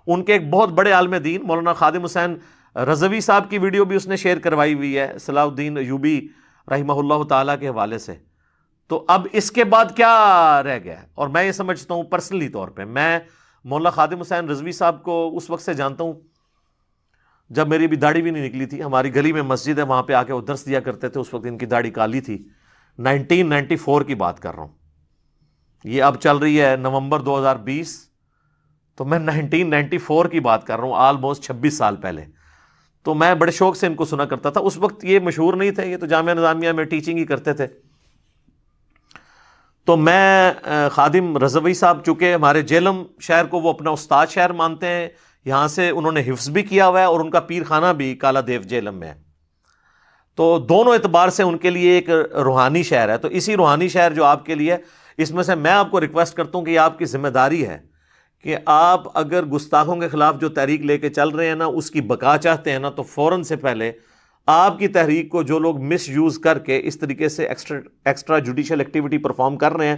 ان کے ایک بہت بڑے عالم دین مولانا خادم حسین رضوی صاحب کی ویڈیو بھی اس نے شیئر کروائی ہوئی ہے صلاح الدین ایوبی رحمہ اللہ تعالیٰ کے حوالے سے. تو اب اس کے بعد کیا رہ گیا ہے؟ اور میں یہ سمجھتا ہوں پرسنلی طور پہ، میں مولانا خادم حسین رضوی صاحب کو اس وقت سے جانتا ہوں جب میری بھی داڑھی بھی نہیں نکلی تھی. ہماری گلی میں مسجد ہے، وہاں پہ آ کے وہ درس دیا کرتے تھے. اس وقت ان کی داڑھی کالی تھی. 1994 کی بات کر رہا ہوں. یہ اب چل رہی ہے نومبر 2020، تو میں 1994 کی بات کر رہا ہوں، آلموسٹ 26 سال پہلے. تو میں بڑے شوق سے ان کو سنا کرتا تھا. اس وقت یہ مشہور نہیں تھے، یہ تو جامعہ نظامیہ میں ٹیچنگ ہی کرتے تھے. تو میں خادم رضوی صاحب چونکہ ہمارے جیلم شہر کو وہ اپنا استاد شہر مانتے ہیں، یہاں سے انہوں نے حفظ بھی کیا ہوا ہے اور ان کا پیر خانہ بھی کالا دیو جیلم میں ہے. تو دونوں اعتبار سے ان کے لیے ایک روحانی شہر ہے. تو اسی روحانی شہر جو آپ کے لیے، اس میں سے میں آپ کو ریکویسٹ کرتا ہوں کہ یہ آپ کی ذمہ داری ہے کہ آپ اگر گستاخوں کے خلاف جو تحریک لے کے چل رہے ہیں نا، اس کی بقا چاہتے ہیں نا، تو فوراً سے پہلے آپ کی تحریک کو جو لوگ مس یوز کر کے اس طریقے سے ایکسٹرا جوڈیشل ایکٹیویٹی پرفارم کر رہے ہیں،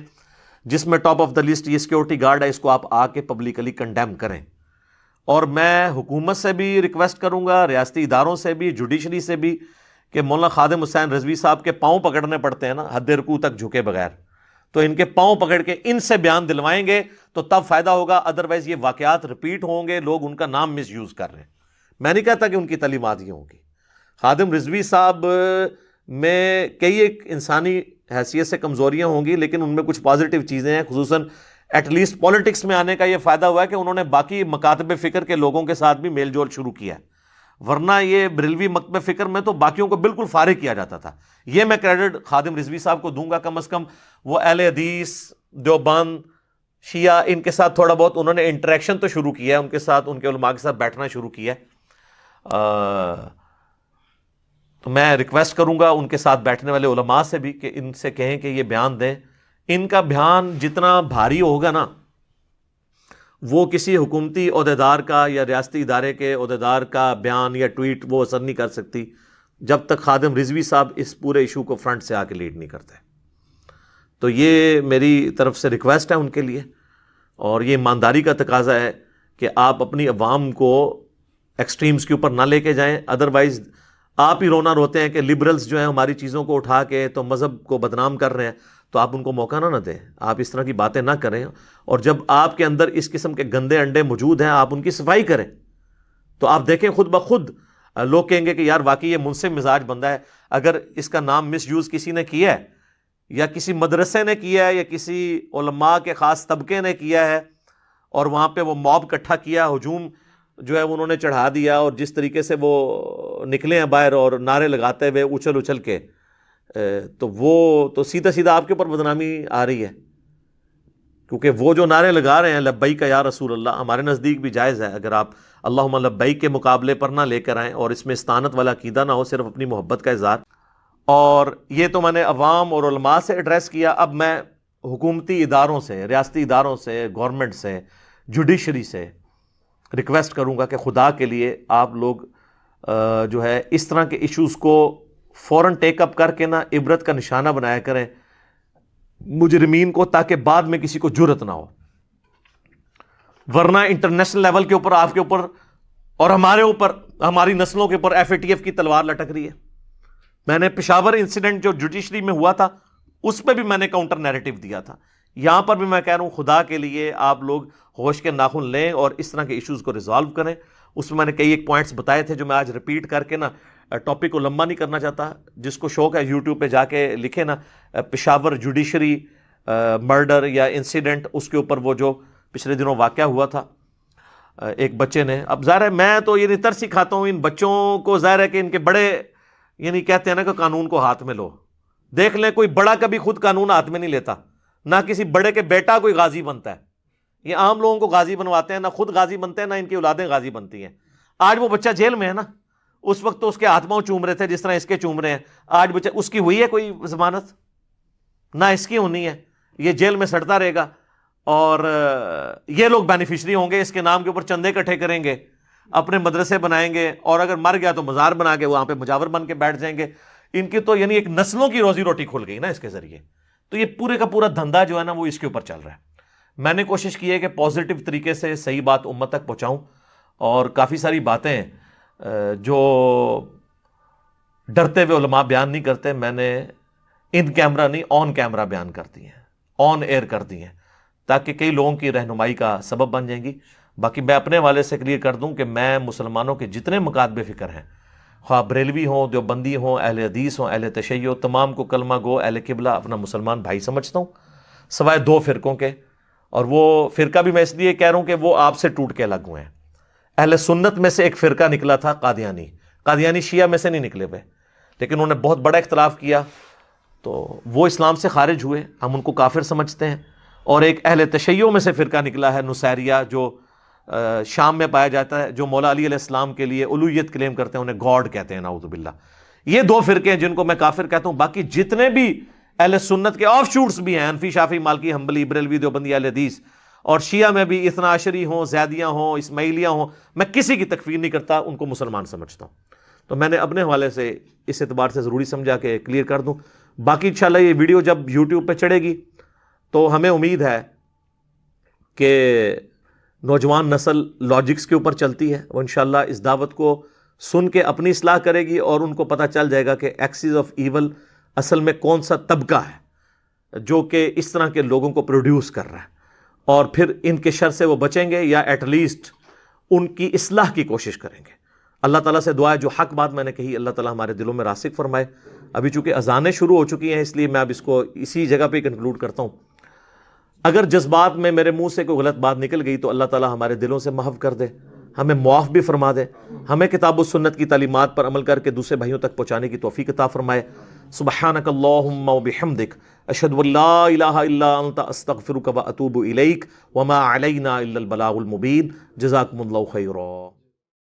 جس میں ٹاپ آف دا لسٹ یہ سیکورٹی گارڈ ہے، اس کو آپ آ کے پبلکلی کنڈیم کریں. اور میں حکومت سے بھی ریکویسٹ کروں گا، ریاستی اداروں سے بھی، جوڈیشری سے بھی، کہ مولانا خادم حسین رضوی صاحب کے پاؤں پکڑنے پڑتے ہیں نا حد رکوع تک جھکے بغیر، تو ان کے پاؤں پکڑ کے ان سے بیان دلوائیں گے تو تب فائدہ ہوگا. ادروائز یہ واقعات رپیٹ ہوں گے، لوگ ان کا نام مس یوز کر رہے ہیں. میں نہیں کہتا کہ ان کی تعلیمات یہ ہوں گی. خادم رضوی صاحب میں کئی ایک انسانی حیثیت سے کمزوریاں ہوں گی، لیکن ان میں کچھ پازیٹیو چیزیں ہیں. خصوصاً ایٹ لیسٹ پالیٹکس میں آنے کا یہ فائدہ ہوا ہے کہ انہوں نے باقی مکاتب فکر کے لوگوں کے ساتھ بھی میل جول شروع کیا ہے. ورنہ یہ بریلوی مکتب فکر میں تو باقیوں کو بالکل فارغ کیا جاتا تھا. یہ میں کریڈٹ خادم رضوی صاحب کو دوں گا. کم از کم وہ اہل حدیث، دیوبند، شیعہ، ان کے ساتھ تھوڑا بہت انہوں نے انٹریکشن تو شروع کیا ہے، ان کے ساتھ، ان کے علماء کے ساتھ بیٹھنا شروع کیا ہے. تو میں ریکویسٹ کروں گا ان کے ساتھ بیٹھنے والے علماء سے بھی کہ ان سے کہیں کہ یہ بیان دیں. ان کا بیان جتنا بھاری ہوگا نا، وہ کسی حکومتی عہدیدار کا یا ریاستی ادارے کے عہدیدار کا بیان یا ٹویٹ وہ اثر نہیں کر سکتی جب تک خادم رضوی صاحب اس پورے ایشو کو فرنٹ سے آ کے لیڈ نہیں کرتے. تو یہ میری طرف سے ریکویسٹ ہے ان کے لیے، اور یہ ایمانداری کا تقاضا ہے کہ آپ اپنی عوام کو ایکسٹریمز کے اوپر نہ لے کے جائیں. ادروائز آپ ہی رونا روتے ہیں کہ لبرلز جو ہیں ہماری چیزوں کو اٹھا کے تو مذہب کو بدنام کر رہے ہیں، تو آپ ان کو موقع نہ دیں، آپ اس طرح کی باتیں نہ کریں. اور جب آپ کے اندر اس قسم کے گندے انڈے موجود ہیں، آپ ان کی صفائی کریں. تو آپ دیکھیں خود بخود لوگ کہیں گے کہ یار واقعی یہ منصف مزاج بندہ ہے. اگر اس کا نام مس یوز کسی نے کیا ہے، یا کسی مدرسے نے کیا ہے، یا کسی علماء کے خاص طبقے نے کیا ہے، اور وہاں پہ وہ موب اکٹھا کیا، ہجوم جو ہے انہوں نے چڑھا دیا، اور جس طریقے سے وہ نکلے ہیں باہر اور نعرے لگاتے ہوئے اچھل اچھل کے، تو وہ تو سیدھا سیدھا آپ کے اوپر بدنامی آ رہی ہے. کیونکہ وہ جو نعرے لگا رہے ہیں لبیک یا رسول اللہ، ہمارے نزدیک بھی جائز ہے اگر آپ اللہم لبیک کے مقابلے پر نہ لے کر آئیں اور اس میں استانت والا عقیدہ نہ ہو، صرف اپنی محبت کا اظہار. اور یہ تو میں نے عوام اور علماء سے ایڈریس کیا. اب میں حکومتی اداروں سے، ریاستی اداروں سے، گورنمنٹ سے، جوڈیشری سے ریکویسٹ کروں گا کہ خدا کے لیے آپ لوگ جو ہے اس طرح کے ایشوز کو فوراً ٹیک اپ کر کے نا عبرت کا نشانہ بنایا کریں مجرمین کو، تاکہ بعد میں کسی کو جرأت نہ ہو. ورنہ انٹرنیشنل لیول کے اوپر آپ کے اوپر اور ہمارے اوپر، ہماری نسلوں کے اوپر FATF کی تلوار لٹک رہی ہے. میں نے پشاور انسیڈنٹ جو جوڈیشری میں ہوا تھا اس پہ بھی میں نے کاؤنٹر نیریٹو دیا تھا. یہاں پر بھی میں کہہ رہا ہوں خدا کے لیے آپ لوگ ہوش کے ناخن لیں اور اس طرح کے ایشوز کو ریزالو کریں. اس میں میں نے کئی ایک پوائنٹس بتائے تھے جو میں آج ریپیٹ کر کے نا ٹاپک کو لمبا نہیں کرنا چاہتا. جس کو شوق ہے یوٹیوب پہ جا کے لکھے نا پشاور جوڈیشری مرڈر یا انسیڈنٹ، اس کے اوپر وہ جو پچھلے دنوں واقعہ ہوا تھا ایک بچے نے. اب ظاہر ہے میں تو یہ ترس کھاتا ہوں ان بچوں کو، ظاہر ہے کہ ان کے بڑے یعنی کہتے ہیں نا کہ قانون کو ہاتھ میں لو. دیکھ لیں کوئی بڑا کبھی خود قانون ہاتھ میں نہیں لیتا، نہ کسی بڑے کے بیٹا کوئی غازی بنتا ہے. یہ عام لوگوں کو غازی بنواتے ہیں، نہ خود غازی بنتے ہیں، نہ ان کی اولادیں غازی بنتی ہیں. آج وہ بچہ جیل میں ہے نا، اس وقت تو اس کے ہاتھ پاؤں چوم رہے تھے جس طرح اس کے چوم رہے ہیں. آج بچہ اس کی ہوئی ہے کوئی ضمانت؟ نہ اس کی ہونی ہے. یہ جیل میں سڑتا رہے گا اور یہ لوگ بینیفیشری ہوں گے، اس کے نام کے اوپر چندے اکٹھے کریں گے، اپنے مدرسے بنائیں گے، اور اگر مر گیا تو مزار بنا کے وہاں پہ مجاور بن کے بیٹھ جائیں گے. ان کی تو یعنی ایک نسلوں کی روزی روٹی کھل گئی نا اس کے ذریعے. تو یہ پورے کا پورا دھندا جو ہے نا وہ اس کے اوپر چل رہا ہے. میں نے کوشش کی ہے کہ پازیٹیو طریقے سے صحیح بات امت تک پہنچاؤں. اور کافی ساری باتیں جو ڈرتے ہوئے علماء بیان نہیں کرتے، میں نے ان کیمرہ نہیں آن کیمرہ بیان کر دی ہیں، آن ایئر کر دی ہیں، تاکہ کئی لوگوں کی رہنمائی کا سبب بن جائیں گی۔ باقی میں اپنے والے سے کلیئر کر دوں کہ میں مسلمانوں کے جتنے مکاتب فکر ہیں، خواہ بریلوی ہوں، دیوبندی ہوں، اہل حدیث ہوں، اہل تشیع، تمام کو کلمہ گو اہل قبلہ اپنا مسلمان بھائی سمجھتا ہوں، سوائے 2 فرقوں کے، اور وہ فرقہ بھی میں اس لیے کہہ رہا ہوں کہ وہ آپ سے ٹوٹ کے الگ ہوئے ہیں۔ اہل سنت میں سے ایک فرقہ نکلا تھا قادیانی شیعہ میں سے نہیں نکلے ہوئے، لیکن انہوں نے بہت بڑا اختلاف کیا تو وہ اسلام سے خارج ہوئے، ہم ان کو کافر سمجھتے ہیں۔ اور ایک اہل تشیع میں سے فرقہ نکلا ہے نصیریہ، جو شام میں پایا جاتا ہے، جو مولا علی علیہ السلام کے لیے الوہیت کلیم کرتے ہیں، انہیں گاڈ کہتے ہیں، نعوذ باللہ۔ یہ 2 فرقے ہیں جن کو میں کافر کہتا ہوں۔ باقی جتنے بھی اہل سنت کے آف شوٹس بھی ہیں، حنفی، شافعی، مالکی، حنبلی، بریلوی، دیوبندی، اہل حدیث، اور شیعہ میں بھی اثنا عشری ہوں، زیدیہ ہوں، اسماعیلیہ ہوں، میں کسی کی تکفیر نہیں کرتا، ان کو مسلمان سمجھتا ہوں۔ تو میں نے اپنے حوالے سے اس اعتبار سے ضروری سمجھا کہ کلیئر کر دوں۔ باقی انشاءاللہ یہ ویڈیو جب یوٹیوب پہ چڑھے گی تو ہمیں امید ہے کہ نوجوان نسل لاجکس کے اوپر چلتی ہے، وہ انشاءاللہ اس دعوت کو سن کے اپنی اصلاح کرے گی، اور ان کو پتہ چل جائے گا کہ ایکسز آف ایول اصل میں کون سا طبقہ ہے جو کہ اس طرح کے لوگوں کو پروڈیوس کر رہا ہے، اور پھر ان کے شر سے وہ بچیں گے، یا ایٹ لیسٹ ان کی اصلاح کی کوشش کریں گے۔ اللہ تعالیٰ سے دعا ہے جو حق بات میں نے کہی اللہ تعالیٰ ہمارے دلوں میں راسخ فرمائے۔ ابھی چونکہ اذانیں شروع ہو چکی ہیں، اس لیے میں اب اس کو اسی جگہ پہ کنکلوڈ کرتا ہوں۔ اگر جذبات میں میرے منہ سے کوئی غلط بات نکل گئی تو اللہ تعالیٰ ہمارے دلوں سے محو کر دے، ہمیں معاف بھی فرما دے، ہمیں کتاب و سنت کی تعلیمات پر عمل کر کے دوسرے بھائیوں تک پہنچانے کی توفیق عطا فرمائے۔ سبحانک اللہم و بحمدک، اشہد ان لا الہ الا انت، استغفرک و اتوب الیک، وما علینا الا البلاغ المبین۔ جزاکم اللہ خیرا۔